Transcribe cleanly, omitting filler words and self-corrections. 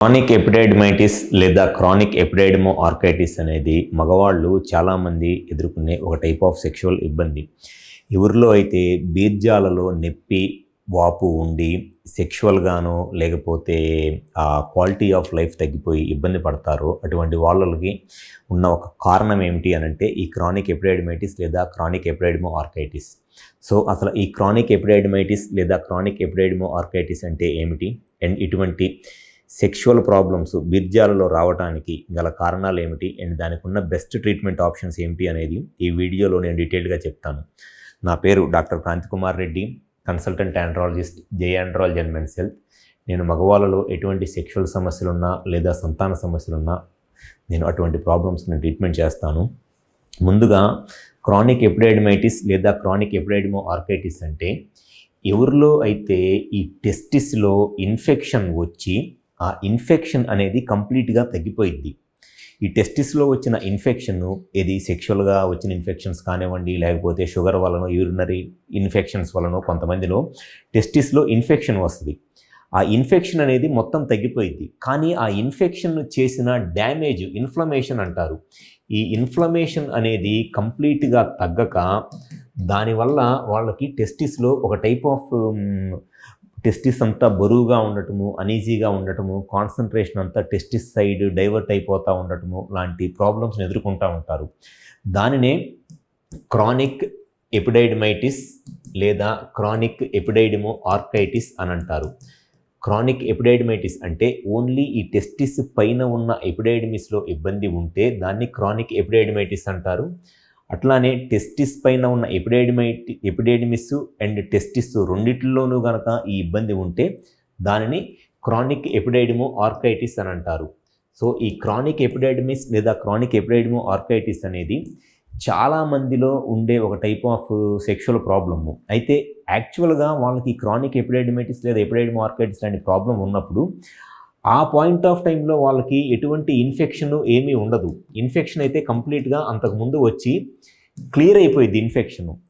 Chronic ఎపిడైడిమైటిస్ లేదా chronic ఎపిడైడమో orchitis అనేది మగవాళ్ళు చాలామంది ఎదుర్కొనే ఒక టైప్ ఆఫ్ సెక్షువల్ ఇబ్బంది. ఎవరిలో అయితే బీర్జాలలో నొప్పి, వాపు ఉండి సెక్షువల్గానో లేకపోతే క్వాలిటీ ఆఫ్ లైఫ్ తగ్గిపోయి ఇబ్బంది పడతారో అటువంటి వాళ్ళకి ఉన్న ఒక కారణం ఏమిటి అనంటే ఈ క్రానిక్ ఎపిడైడిమైటిస్ లేదా క్రానిక్ ఎపిడైడమో ఆర్కైటిస్. సో అసలు ఈ క్రానిక్ ఎపిడైడిమైటిస్ లేదా క్రానిక్ ఎపిడైడమో ఆర్కైటిస్ అంటే ఏమిటి అండ్ ఇటువంటి సెక్షువల్ ప్రాబ్లమ్స్ బీర్జాలలో రావడానికి గల కారణాలు ఏమిటి అండ్ దానికి ఉన్న బెస్ట్ ట్రీట్మెంట్ ఆప్షన్స్ ఏమిటి అనేది ఈ వీడియోలో నేను డీటెయిల్గా చెప్తాను. నా పేరు doctor Kranthikumar Reddy, consultant andrologist, J andrology and men's health. నేను మగవాళ్ళలో ఎటువంటి సెక్షువల్ సమస్యలున్నా లేదా సంతాన సమస్యలున్నా నేను అటువంటి ప్రాబ్లమ్స్ని ట్రీట్మెంట్ చేస్తాను. ముందుగా క్రానిక్ ఎపిడైడిమైటిస్ లేదా క్రానిక్ ఎపిడైడమో ఆర్కైటిస్ అంటే ఎవరిలో అయితే ఈ టెస్టిస్లో ఇన్ఫెక్షన్ వచ్చి ఆ ఇన్ఫెక్షన్ అనేది కంప్లీట్గా తగ్గిపోయిద్ది. ఈ టెస్టిస్లో వచ్చిన ఇన్ఫెక్షన్ ఇది సెక్షువల్గా వచ్చిన ఇన్ఫెక్షన్స్ కానివ్వండి, లేకపోతే షుగర్ వలన, యూరినరీ ఇన్ఫెక్షన్స్ వలన కొంతమందిలో టెస్టిస్లో ఇన్ఫెక్షన్ వస్తుంది. ఆ ఇన్ఫెక్షన్ అనేది మొత్తం తగ్గిపోయిద్ది. కానీ ఆ ఇన్ఫెక్షన్ చేసిన డ్యామేజ్ ఇన్ఫ్లమేషన్ అంటారు. ఈ ఇన్ఫ్లమేషన్ అనేది కంప్లీట్గా తగ్గక దానివల్ల వాళ్ళకి టెస్టిస్లో ఒక టైప్ ఆఫ్ టెస్టిస్ అంతా బరువుగా ఉండటము, అనీజీగా ఉండటము, కాన్సన్ట్రేషన్ అంతా టెస్టిస్ సైడ్ డైవర్ట్ అయిపోతూ ఉండటము లాంటి ప్రాబ్లమ్స్ని ఎదుర్కొంటూ ఉంటారు. దానినే క్రానిక్ ఎపిడైడిమైటిస్ లేదా క్రానిక్ ఎపిడైడమో ఆర్కైటిస్ అని అంటారు. క్రానిక్ ఎపిడైడిమైటిస్ అంటే ఓన్లీ ఈ టెస్టిస్ పైన ఉన్న ఎపిడైడిమిస్లో ఇబ్బంది ఉంటే దాన్ని క్రానిక్ ఎపిడైడిమైటిస్ అంటారు. అట్లానే టెస్టిస్ పైన ఉన్న ఎపిడైడిమిస్ అండ్ టెస్టిస్ రెండిట్లోనూ కనుక ఈ ఇబ్బంది ఉంటే దానిని క్రానిక్ ఎపిడైడమో ఆర్కైటిస్ అని అంటారు. సో ఈ క్రానిక్ ఎపిడైడిమిస్ లేదా క్రానిక్ ఎపిడైడమో ఆర్కైటిస్ అనేది చాలామందిలో ఉండే ఒక టైప్ ఆఫ్ సెక్షువల్ ప్రాబ్లము. అయితే యాక్చువల్గా వాళ్ళకి క్రానిక్ ఎపిడైడిమైటిస్ లేదా ఎపిడైడమో ఆర్కైటిస్ లాంటి ప్రాబ్లం ఉన్నప్పుడు ఆ పాయింట్ ఆఫ్ టైంలో వాళ్ళకి ఎటువంటి ఇన్ఫెక్షన్ ఏమీ ఉండదు. ఇన్ఫెక్షన్ అయితే కంప్లీట్గా అంతకుముందు వచ్చి క్లియర్ అయిపోయింది ఇన్ఫెక్షన్.